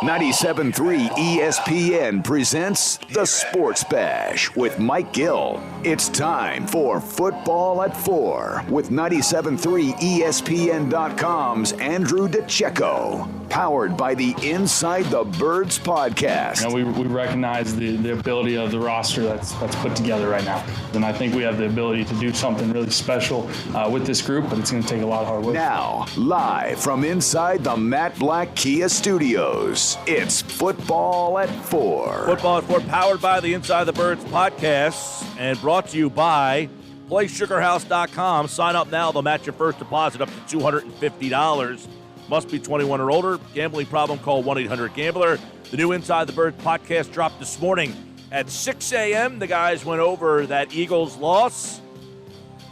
97.3 ESPN presents The Sports Bash with Mike Gill. It's time for Football at 4 with 97.3 ESPN.com's Andrew Dicecco. Powered by the Inside the Birds podcast. We recognize the ability of the roster that's put together right now. And I think we have the ability to do something really special with this group, but it's going to take a lot of hard work. Now, live from inside the Matt Black Kia Studios, it's Football at 4. Football at 4, powered by the Inside the Birds podcast and brought to you by PlaySugarHouse.com. Sign up now. They'll match your first deposit up to $250. Must be 21 or older. Gambling problem, call 1-800-GAMBLER. The new Inside the Birds podcast dropped this morning at 6 a.m. The guys went over that Eagles loss.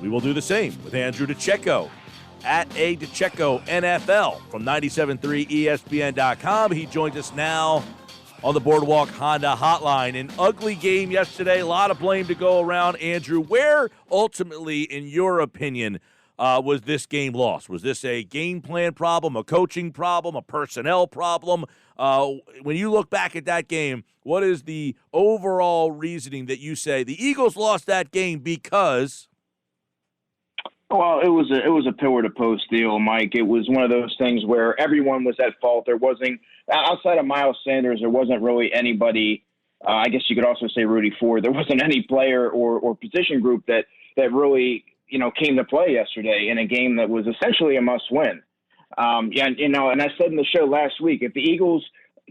We will do the same with Andrew Dicecco at A Dicecco NFL from 97.3 ESPN.com. He joins us now on the Boardwalk Honda hotline. An ugly game yesterday. A lot of blame to go around. Andrew, where ultimately, in your opinion, was this game lost? Was this a game plan problem, a coaching problem, a personnel problem? When you look back at that game, what is the overall reasoning that you say the Eagles lost that game because? Well, it was a pillar to post deal, Mike. It was one of those things where everyone was at fault. There wasn't, outside of Miles Sanders, there wasn't really anybody. I guess you could also say Rudy Ford. There wasn't any player or position group that really came to play yesterday in a game that was essentially a must-win. And I said in the show last week, if the Eagles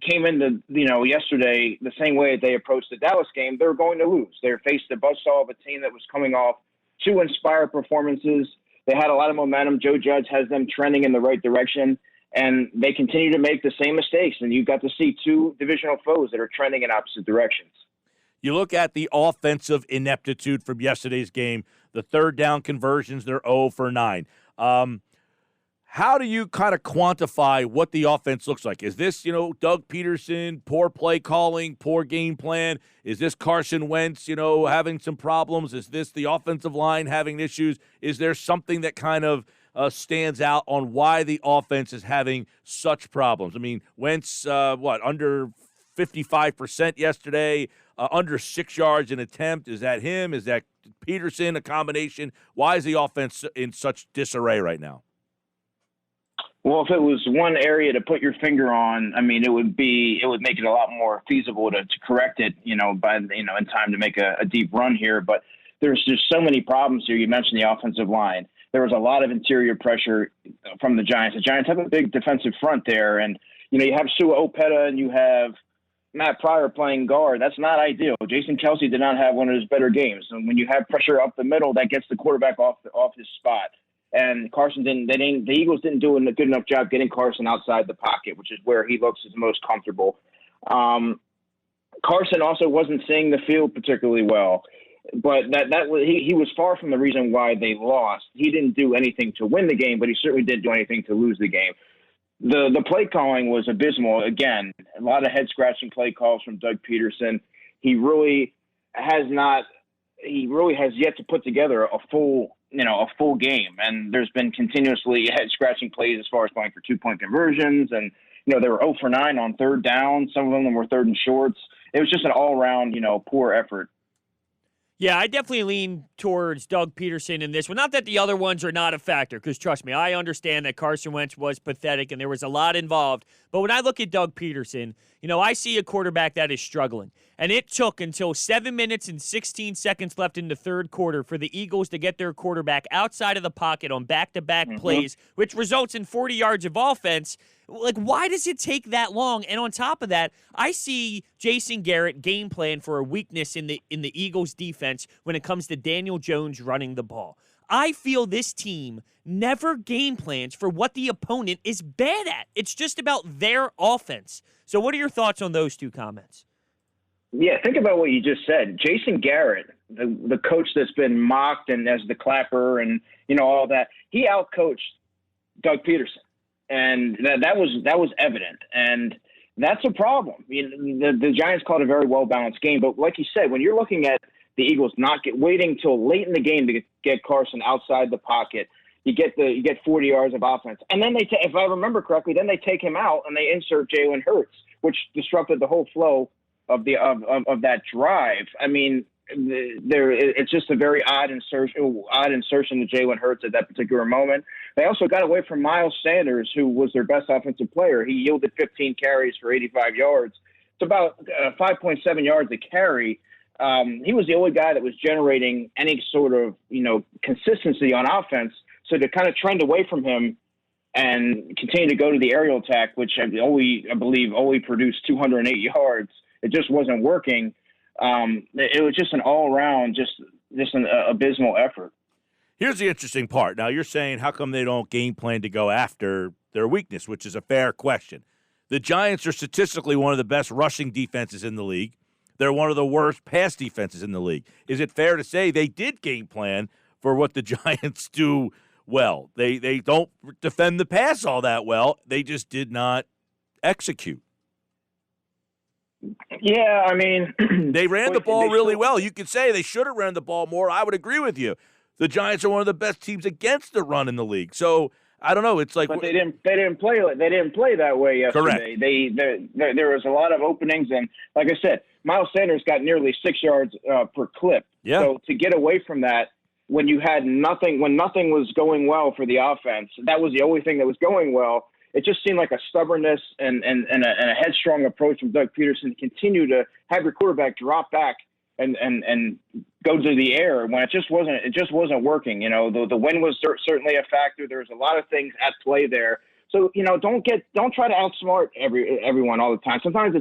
came into, yesterday the same way that they approached the Dallas game, they were going to lose. They faced a buzzsaw of a team that was coming off 2 inspired performances. They had a lot of momentum. Joe Judge has them trending in the right direction, and they continue to make the same mistakes. And you've got to see 2 divisional foes that are trending in opposite directions. You look at the offensive ineptitude from yesterday's game, the third down conversions, they're 0 for 9. How do you kind of quantify what the offense looks like? Is this, Doug Pederson, poor play calling, poor game plan? Is this Carson Wentz, having some problems? Is this the offensive line having issues? Is there something that kind of stands out on why the offense is having such problems? I mean, Wentz, under 55% yesterday, under 6 yards an attempt. Is that him? Is that Pederson, a combination? Why is the offense in such disarray right now? Well, if it was one area to put your finger on, I mean, it would make it a lot more feasible to correct it, in time to make a deep run here. But there's just so many problems here. You mentioned the offensive line. There was a lot of interior pressure from the Giants. The Giants have a big defensive front there. And, you have Sua Opeta and you have Matt Pryor playing guard. That's not ideal. Jason Kelsey did not have one of his better games. And when you have pressure up the middle, that gets the quarterback off his spot. And Carson the Eagles didn't do a good enough job getting Carson outside the pocket, which is where he looks his most comfortable. Carson also wasn't seeing the field particularly well, but he was far from the reason why they lost. He didn't do anything to win the game, but he certainly didn't do anything to lose the game. The play calling was abysmal. Again, a lot of head scratching play calls from Doug Pederson. He really has yet to put together a full game. And there's been continuously head scratching plays as far as going for 2-point conversions. And, they were 0 for 9 on third down. Some of them were third and shorts. It was just an all around, poor effort. Yeah, I definitely lean towards Doug Pederson in this one. Not that the other ones are not a factor, because trust me, I understand that Carson Wentz was pathetic and there was a lot involved. But when I look at Doug Pederson, I see a quarterback that is struggling. And it took until 7 minutes and 16 seconds left in the third quarter for the Eagles to get their quarterback outside of the pocket on back-to-back plays, which results in 40 yards of offense. Like, why does it take that long? And on top of that, I see Jason Garrett game plan for a weakness in the Eagles defense when it comes to Daniel Jones running the ball. I feel this team never game plans for what the opponent is bad at. It's just about their offense. So what are your thoughts on those two comments? Yeah, think about what you just said. Jason Garrett, the coach that's been mocked and as the clapper and, all that, he outcoached Doug Pederson. And that was evident. And that's a problem. The Giants called a very well-balanced game. But like you said, when you're looking at the Eagles waiting till late in the game to get Carson outside the pocket, you get 40 yards of offense. And then if I remember correctly, then they take him out and they insert Jalen Hurts, which disrupted the whole flow of that drive. I mean, it's just a very odd insertion to Jalen Hurts at that particular moment. They also got away from Miles Sanders, who was their best offensive player. He yielded 15 carries for 85 yards. It's about 5.7 yards a carry. He was the only guy that was generating any sort of, consistency on offense. So to kind of trend away from him and continue to go to the aerial attack, which I believe only produced 208 yards, it just wasn't working. It was just an all-around, just an abysmal effort. Here's the interesting part. Now, you're saying how come they don't game plan to go after their weakness, which is a fair question. The Giants are statistically one of the best rushing defenses in the league. They're one of the worst pass defenses in the league. Is it fair to say they did game plan for what the Giants do well? They don't defend the pass all that well. They just did not execute. Yeah, I mean, they ran the ball really well. You could say they should have ran the ball more. I would agree with you. The Giants are one of the best teams against the run in the league. So I don't know. It's like, but they didn't play that way yesterday. Correct. There was a lot of openings, and like I said, Miles Sanders got nearly 6 yards per clip. Yeah. So to get away from that, when nothing was going well for the offense, that was the only thing that was going well. It just seemed like a stubbornness and a headstrong approach from Doug Pederson to continue to have your quarterback drop back and go to the air when it just wasn't working. The wind was certainly a factor. There was a lot of things at play there. So, don't try to outsmart everyone all the time. Sometimes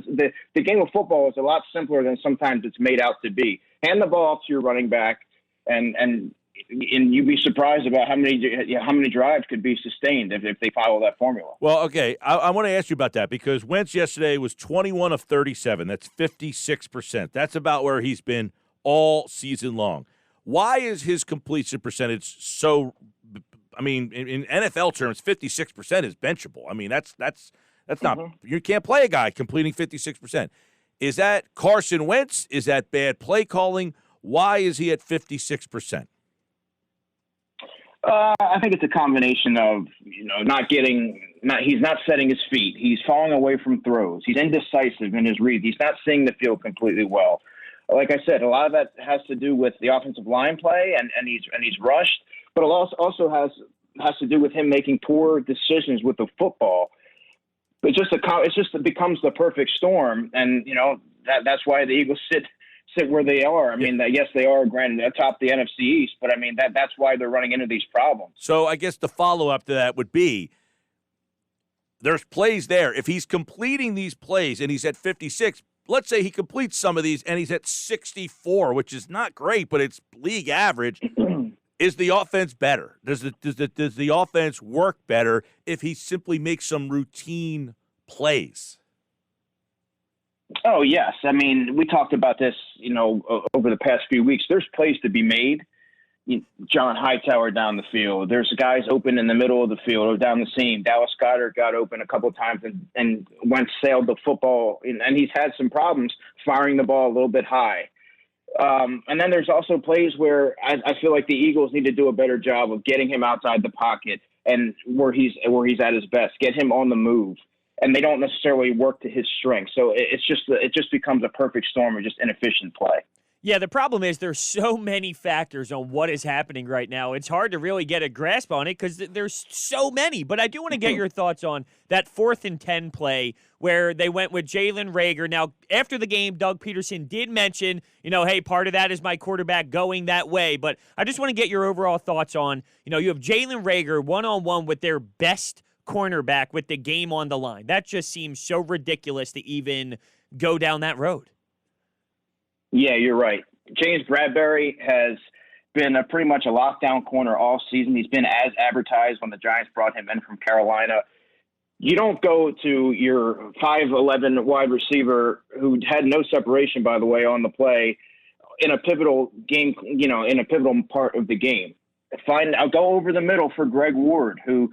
the game of football is a lot simpler than sometimes it's made out to be. Hand the ball off to your running back and you'd be surprised about how many drives could be sustained if they follow that formula. Well, okay, I want to ask you about that because Wentz yesterday was 21 of 37. That's 56%. That's about where he's been all season long. Why is his completion percentage so? I mean, in NFL terms, 56% is benchable. I mean, that's not you can't play a guy completing 56%. Is that Carson Wentz? Is that bad play calling? Why is he at 56%? I think it's a combination of, he's not setting his feet. He's falling away from throws. He's indecisive in his reads. He's not seeing the field completely well. Like I said, a lot of that has to do with the offensive line play and he's rushed, but it also has to do with him making poor decisions with the football. It becomes the perfect storm. And, that's why the Eagles sit where they are. I mean, yes, they are granted atop the NFC East, but I mean that's why they're running into these problems. So I guess the follow-up to that would be there's plays there. If he's completing these plays and he's at 56, let's say he completes some of these and he's at 64, which is not great, but it's league average. Is the offense better? Does the offense work better if he simply makes some routine plays? Oh, yes. I mean, we talked about this, over the past few weeks. There's plays to be made. John Hightower down the field. There's guys open in the middle of the field or down the seam. Dallas Goedert got open a couple of times and Wentz sailed the football, and he's had some problems firing the ball a little bit high. And then there's also plays where I feel like the Eagles need to do a better job of getting him outside the pocket and where he's at his best, get him on the move. And they don't necessarily work to his strength. So it just becomes a perfect storm of just inefficient play. Yeah, the problem is there's so many factors on what is happening right now. It's hard to really get a grasp on it because there's so many. But I do want to get your thoughts on that 4th and 10 play where they went with Jalen Reagor. Now, after the game, Doug Pederson did mention, hey, part of that is my quarterback going that way. But I just want to get your overall thoughts on, you have Jalen Reagor one-on-one with their best cornerback with the game on the line. That just seems so ridiculous to even go down that road. Yeah, you're right. James Bradbury has been pretty much a lockdown corner all season. He's been as advertised when the Giants brought him in from Carolina. You don't go to your 5'11" wide receiver who had no separation, by the way, on the play in a pivotal game, in a pivotal part of the game. I'll go over the middle for Greg Ward, who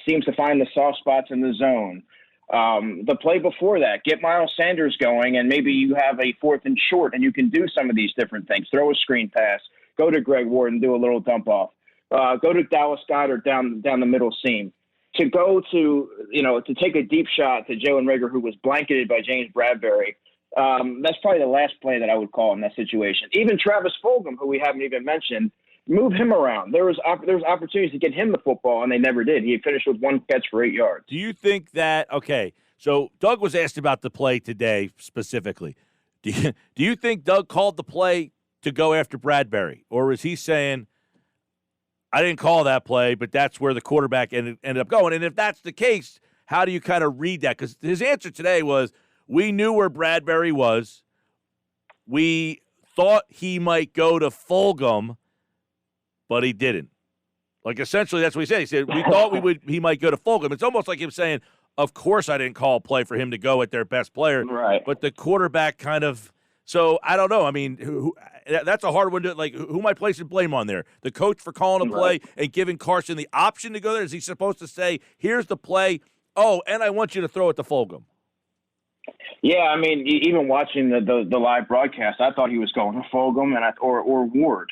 seems to find the soft spots in the zone. The play before that, get Miles Sanders going, and maybe you have a 4th and short, and you can do some of these different things. Throw a screen pass, go to Greg Ward and do a little dump off. Go to Dallas Goedert down the middle seam. to go to take a deep shot to Jalen Reagor, who was blanketed by James Bradbury. That's probably the last play that I would call in that situation. Even Travis Fulgham, who we haven't even mentioned, move him around. There was opportunities to get him the football, and they never did. He finished with 1 catch for 8 yards. Do you think that – okay, so Doug was asked about the play today specifically. Do you think Doug called the play to go after Bradbury, or was he saying, I didn't call that play, but that's where the quarterback ended up going? And if that's the case, how do you kind of read that? Because his answer today was, we knew where Bradbury was. We thought he might go to Fulgham, but he didn't. Like, essentially, that's what he said. He said, we thought he might go to Fulgham. It's almost like him saying, of course I didn't call a play for him to go at their best player. Right. But the quarterback kind of – so, I don't know. I mean, that's a hard one to – like, who am I placing blame on there? The coach for calling a play and giving Carson the option to go there? Is he supposed to say, here's the play, oh, and I want you to throw it to Fulgham? Yeah, I mean, even watching the live broadcast, I thought he was going to Fulgham or Ward.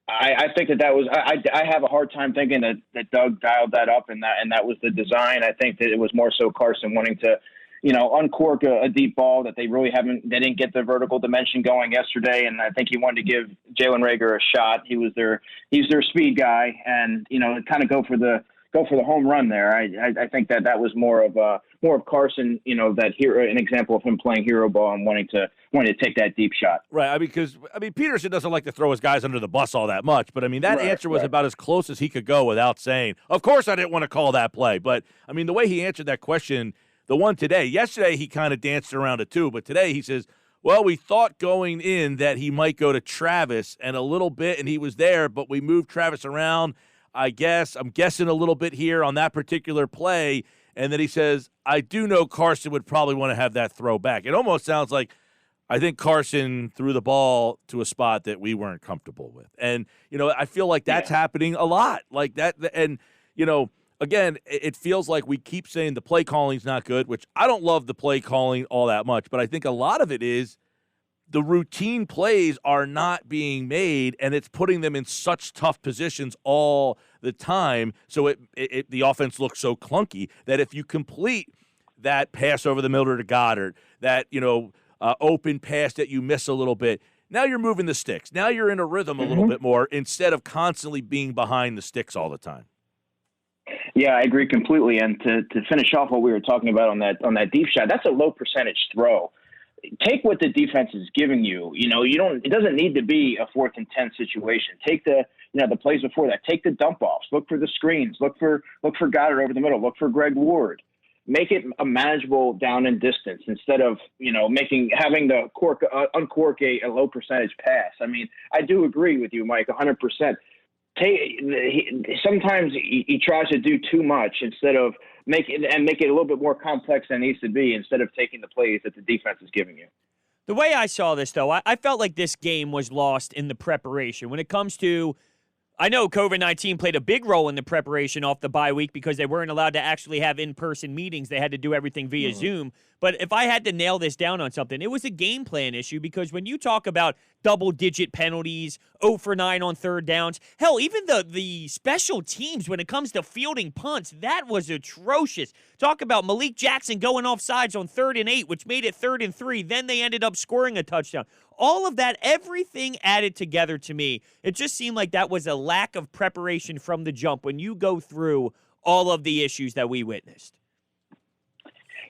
I think that was I have a hard time thinking that Doug dialed that up and that was the design. I think that it was more so Carson wanting to, uncork a deep ball that they didn't get the vertical dimension going yesterday, and I think he wanted to give Jalen Reagor a shot. He's their speed guy, and kind of go for the home run there. I think that was more of Carson, an example of him playing hero ball and wanting to take that deep shot. Right. Because Pederson doesn't like to throw his guys under the bus all that much, but that answer was about as close as he could go without saying, of course I didn't want to call that play. But the way he answered that question, the one today, yesterday he kind of danced around it too, but today he says, well, we thought going in that he might go to Travis and a little bit, and he was there, but we moved Travis around. I'm guessing a little bit here on that particular play. And then he says, I do know Carson would probably want to have that throw back. It almost sounds like I think Carson threw the ball to a spot that we weren't comfortable with. And, I feel like that's happening a lot like that. And, again, it feels like we keep saying the play calling's not good, which I don't love the play calling all that much. But I think a lot of it is the routine plays are not being made, and it's putting them in such tough positions all the time. So the offense looks so clunky that if you complete that pass over the middle to Goddard, that open pass that you miss a little bit, now you're moving the sticks. Now you're in a rhythm a little bit more instead of constantly being behind the sticks all the time. Yeah, I agree completely. And to finish off what we were talking about on that deep shot, that's a low percentage throw. Take what the defense is giving you. It doesn't need to be a 4th and 10 situation. Take the plays before that. Take the dump offs. Look for the screens. Look for Goddard over the middle. Look for Greg Ward. Make it a manageable down and distance instead of having to uncork a low percentage pass. I do agree with you, Mike, 100%. Sometimes he tries to do too much instead of make it a little bit more complex than it needs to be instead of taking the plays that the defense is giving you. The way I saw this, though, I felt like this game was lost in the preparation. When it comes to, I know COVID-19 played a big role in the preparation off the bye week because they weren't allowed to actually have in-person meetings. They had to do everything via Zoom. But if I had to nail this down on something, it was a game plan issue because when you talk about double-digit penalties, 0 for 9 on third downs, hell, even the special teams when it comes to fielding punts, that was atrocious. Talk about Malik Jackson going off sides on 3rd and 8, which made it 3rd and 3. Then they ended up scoring a touchdown. All of that, everything added together to me. It just seemed like that was a lack of preparation from the jump when you go through all of the issues that we witnessed.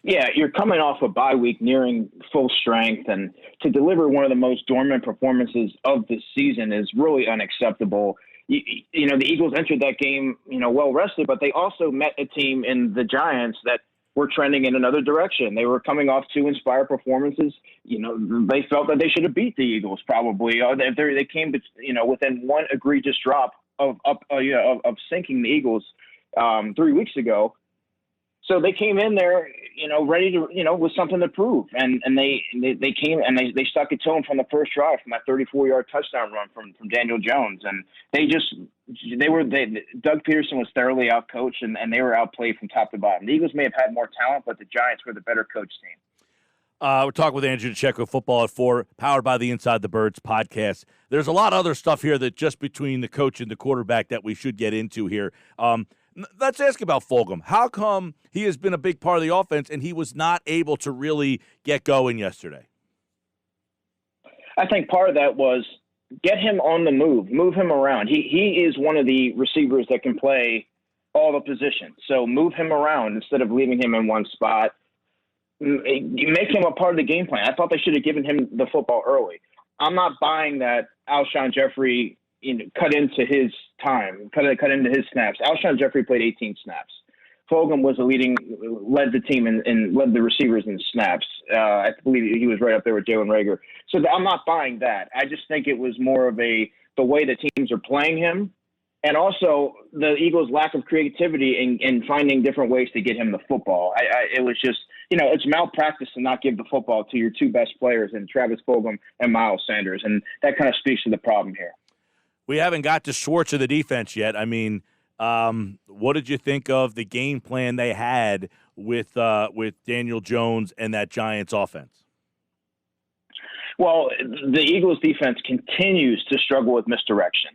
Yeah, you're coming off a bye week nearing full strength, and to deliver one of the most dormant performances of the season is really unacceptable. The Eagles entered that game, well rested, but they also met a team in the Giants that were trending in another direction. They were coming off 2 inspired performances. They felt that they should have beat the Eagles probably. They came, within one egregious drop of sinking the Eagles 3 weeks ago. So they came in there, ready to, with something to prove. And they came and they stuck it to them from the first drive, from that 34-yard touchdown run from Daniel Jones. And Doug Pederson was thoroughly outcoached and they were outplayed from top to bottom. The Eagles may have had more talent, but the Giants were the better coached team. We're talking with Andrew Dicecco, Football at 4, powered by the Inside the Birds podcast. There's a lot of other stuff here that just between the coach and the quarterback that we should get into here. Let's ask about Fulgham. How come he has been a big part of the offense and he was not able to really get going yesterday? I think part of that was get him on the move him around. He is one of the receivers that can play all the positions. So move him around instead of leaving him in one spot. You make him a part of the game plan. I thought they should have given him the football early. I'm not buying that Alshon Jeffrey cut into his time, cut into his snaps. Alshon Jeffrey played 18 snaps. Fulgham was led the team and led the receivers in snaps. I believe he was right up there with Jalen Reagor. So I'm not buying that. I just think it was more of the way the teams are playing him, and also the Eagles' lack of creativity in finding different ways to get him the football. It was just, it's malpractice to not give the football to your two best players, in Travis Fulgham and Miles Sanders, and that kind of speaks to the problem here. We haven't got to Schwartz of the defense yet. I mean, what did you think of the game plan they had with Daniel Jones and that Giants offense? Well, the Eagles defense continues to struggle with misdirection.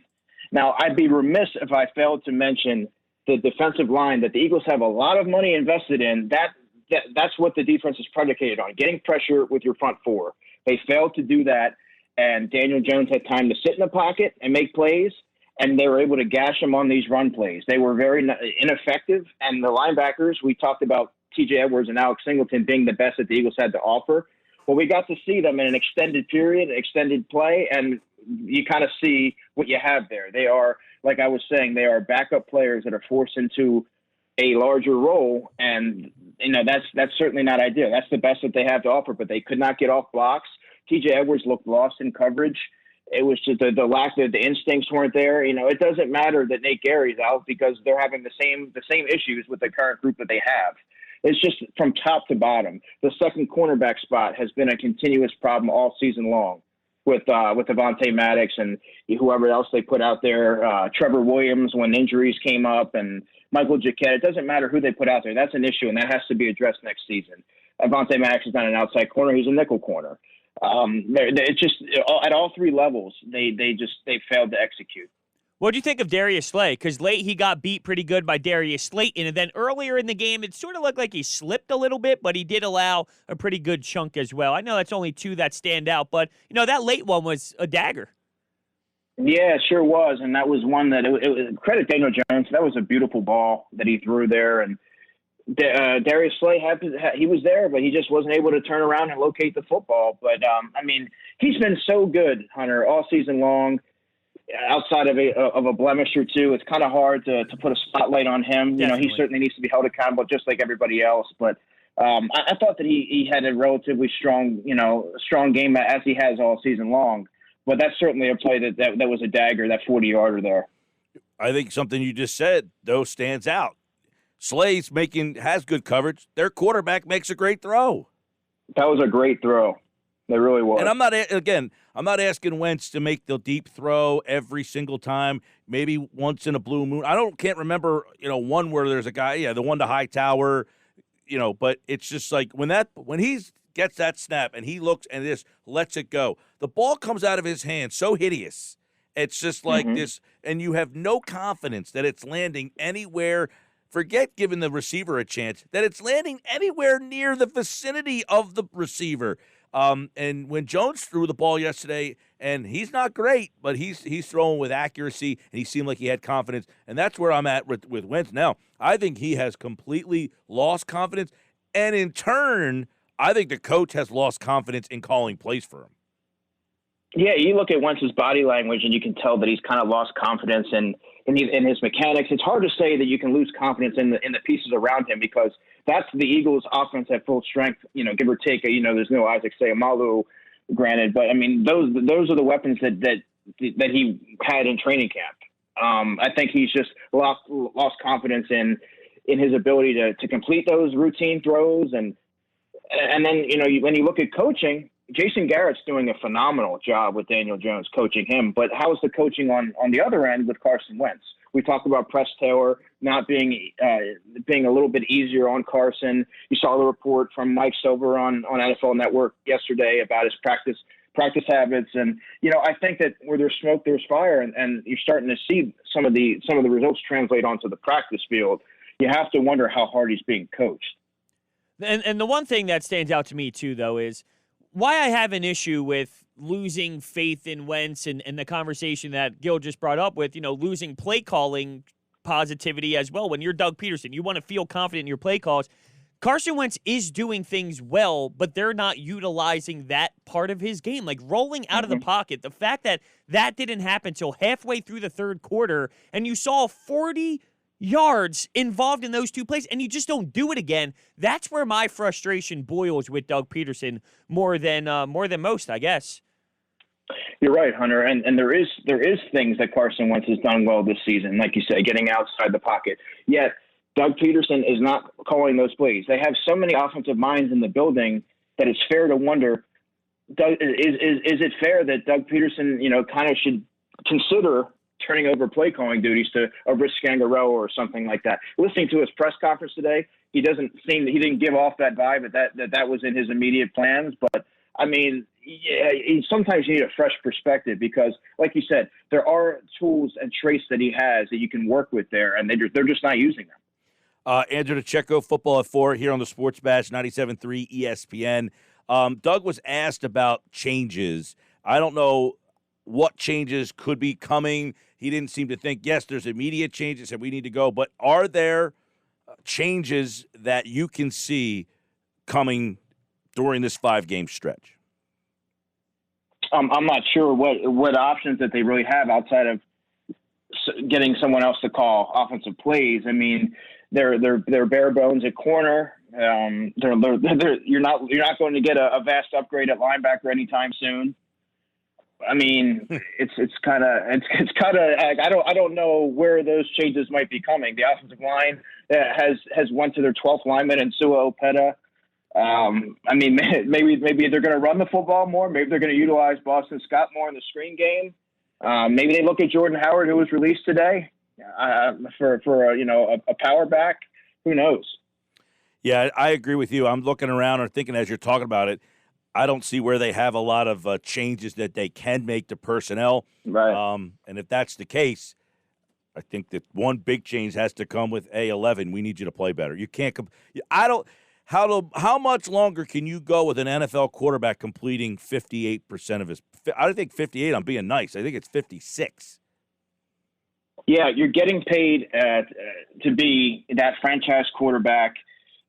Now, I'd be remiss if I failed to mention the defensive line that the Eagles have a lot of money invested in. That's what the defense is predicated on, getting pressure with your front four. They failed to do that, and Daniel Jones had time to sit in the pocket and make plays, and they were able to gash him on these run plays. They were very ineffective, and the linebackers, we talked about T.J. Edwards and Alex Singleton being the best that the Eagles had to offer. Well, we got to see them in an extended period, extended play, and you kind of see what you have there. They are, like I was saying, they are backup players that are forced into a larger role, and that's certainly not ideal. That's the best that they have to offer, but they could not get off blocks. T.J. Edwards looked lost in coverage. It was just the lack of the instincts weren't there. It doesn't matter that Nate Gary's out because they're having the same issues with the current group that they have. It's just from top to bottom. The second cornerback spot has been a continuous problem all season long with Avonte Maddox and whoever else they put out there, Trevor Williams when injuries came up, and Michael Jacquet. It doesn't matter who they put out there. That's an issue, and that has to be addressed next season. Avonte Maddox is not an outside corner. He's a nickel corner. It's just at all three levels, they failed to execute. What do you think of Darius Slay? Because late he got beat pretty good by Darius Slayton, and then earlier in the game it sort of looked like he slipped a little bit, but he did allow a pretty good chunk as well. I know that's only two that stand out, but that late one was a dagger. Yeah, it sure was, and that was one that it was credit Daniel Jones. That was a beautiful ball that he threw there, and Darius Slay he was there, but he just wasn't able to turn around and locate the football. But he's been so good, Hunter, all season long. Outside of a blemish or two, it's kind of hard to put a spotlight on him. Definitely. He certainly needs to be held accountable just like everybody else. But I thought that he had a relatively strong game as he has all season long. But that's certainly a play that was a dagger, that 40-yarder there. I think something you just said, though, stands out. Slay's has good coverage. Their quarterback makes a great throw. That was a great throw. It really was. And I'm not asking Wentz to make the deep throw every single time, maybe once in a blue moon. Can't remember, one where there's a guy, the one to Hightower, but it's just like when he gets that snap and he looks and just lets it go, the ball comes out of his hand so hideous. It's just like this, and you have no confidence that it's landing anywhere. Forget giving the receiver a chance, that it's landing anywhere near the vicinity of the receiver. And when Jones threw the ball yesterday, and he's not great, but he's throwing with accuracy, and he seemed like he had confidence, and that's where I'm at with Wentz now. I think he has completely lost confidence, and in turn, I think the coach has lost confidence in calling plays for him. Yeah, you look at Wentz's body language, and you can tell that he's kind of lost confidence in his mechanics. It's hard to say that you can lose confidence in the pieces around him because that's the Eagles' offense at full strength. Give or take. There's no Isaac Seumalo, granted, but those are the weapons that he had in training camp. I think he's just lost confidence in his ability to complete those routine throws, and then when you look at coaching. Jason Garrett's doing a phenomenal job with Daniel Jones coaching him, but how's the coaching on the other end with Carson Wentz? We talked about Press Taylor not being a little bit easier on Carson. You saw the report from Mike Silver on NFL Network yesterday about his practice practice habits. And, I think that where there's smoke, there's fire, and you're starting to see some of the results translate onto the practice field. You have to wonder how hard he's being coached. And the one thing that stands out to me, too, though, is why I have an issue with losing faith in Wentz and the conversation that Gil just brought up with, losing play calling positivity as well. When you're Doug Pederson, you want to feel confident in your play calls. Carson Wentz is doing things well, but they're not utilizing that part of his game, like rolling out of the pocket. The fact that didn't happen till halfway through the third quarter, and you saw 40 yards involved in those two plays, and you just don't do it again. That's where my frustration boils with Doug Pederson more than most, I guess. You're right, Hunter, and there is things that Carson Wentz has done well this season, like you said, getting outside the pocket. Yet Doug Pederson is not calling those plays. They have so many offensive minds in the building that it's fair to wonder, is it fair that Doug Pederson, kind of should consider turning over play calling duties to a Rich Scangarello or something like that? Listening to his press conference today, he didn't give off that vibe that was in his immediate plans. But I mean, sometimes you need a fresh perspective because, like you said, there are tools and traits that he has that you can work with there, and they're just not using them. Andrew Dicecco, Football at 4 here on the Sports Bash, 97.3 ESPN. Doug was asked about changes. I don't know what changes could be coming. He didn't seem to think, yes, there's immediate changes that we need to go, but are there changes that you can see coming during this 5-game stretch? I'm not sure what options that they really have outside of getting someone else to call offensive plays. I mean, they're bare bones at corner. You're not going to get a vast upgrade at linebacker anytime soon. I mean, it's kind of I don't know where those changes might be coming. The offensive line has went to their 12th lineman in Sua Opeta. I mean, maybe they're going to run the football more. Maybe they're going to utilize Boston Scott more in the screen game. Maybe they look at Jordan Howard, who was released today, for a power back. Who knows? Yeah, I agree with you. I'm looking around or thinking as you're talking about it, I don't see where they have a lot of changes that they can make to personnel. Right. And if that's the case, I think that one big change has to come with A11. We need you to play better. You can't. How much longer can you go with an NFL quarterback completing 58% of his? I don't think 58. I'm being nice. I think it's 56. Yeah, you're getting paid to be that franchise quarterback.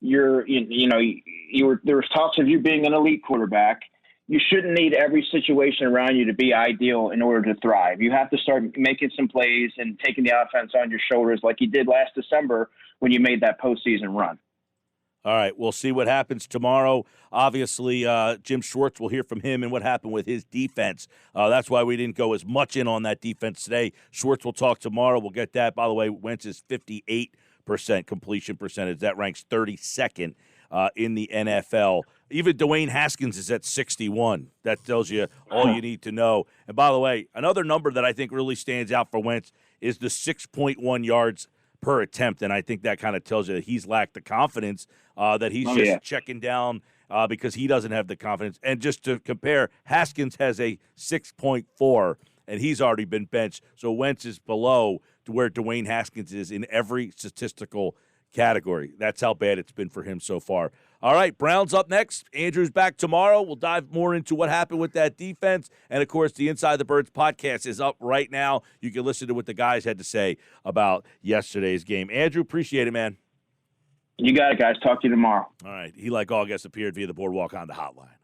There was talks of you being an elite quarterback. You shouldn't need every situation around you to be ideal in order to thrive. You have to start making some plays and taking the offense on your shoulders like you did last December when you made that postseason run. All right, we'll see what happens tomorrow. Obviously, Jim Schwartz, will hear from him and what happened with his defense. That's why we didn't go as much in on that defense today. Schwartz will talk tomorrow. We'll get that. By the way, Wentz is 58% completion percentage. That ranks 32nd in the NFL. Even Dwayne Haskins is at 61. That tells you all you need to know. And by the way, another number that I think really stands out for Wentz is the 6.1 yards per attempt, and I think that kind of tells you that he's lacked the confidence, that he's checking down because he doesn't have the confidence. And just to compare, Haskins has a 6.4, and he's already been benched. So Wentz is below to where Dwayne Haskins is in every statistical category. That's how bad it's been for him so far. All right, Browns up next. Andrew's back tomorrow. We'll dive more into what happened with that defense. And, of course, the Inside the Birds podcast is up right now. You can listen to what the guys had to say about yesterday's game. Andrew, appreciate it, man. You got it, guys. Talk to you tomorrow. All right. He, like all guests, appeared via the Boardwalk on the hotline.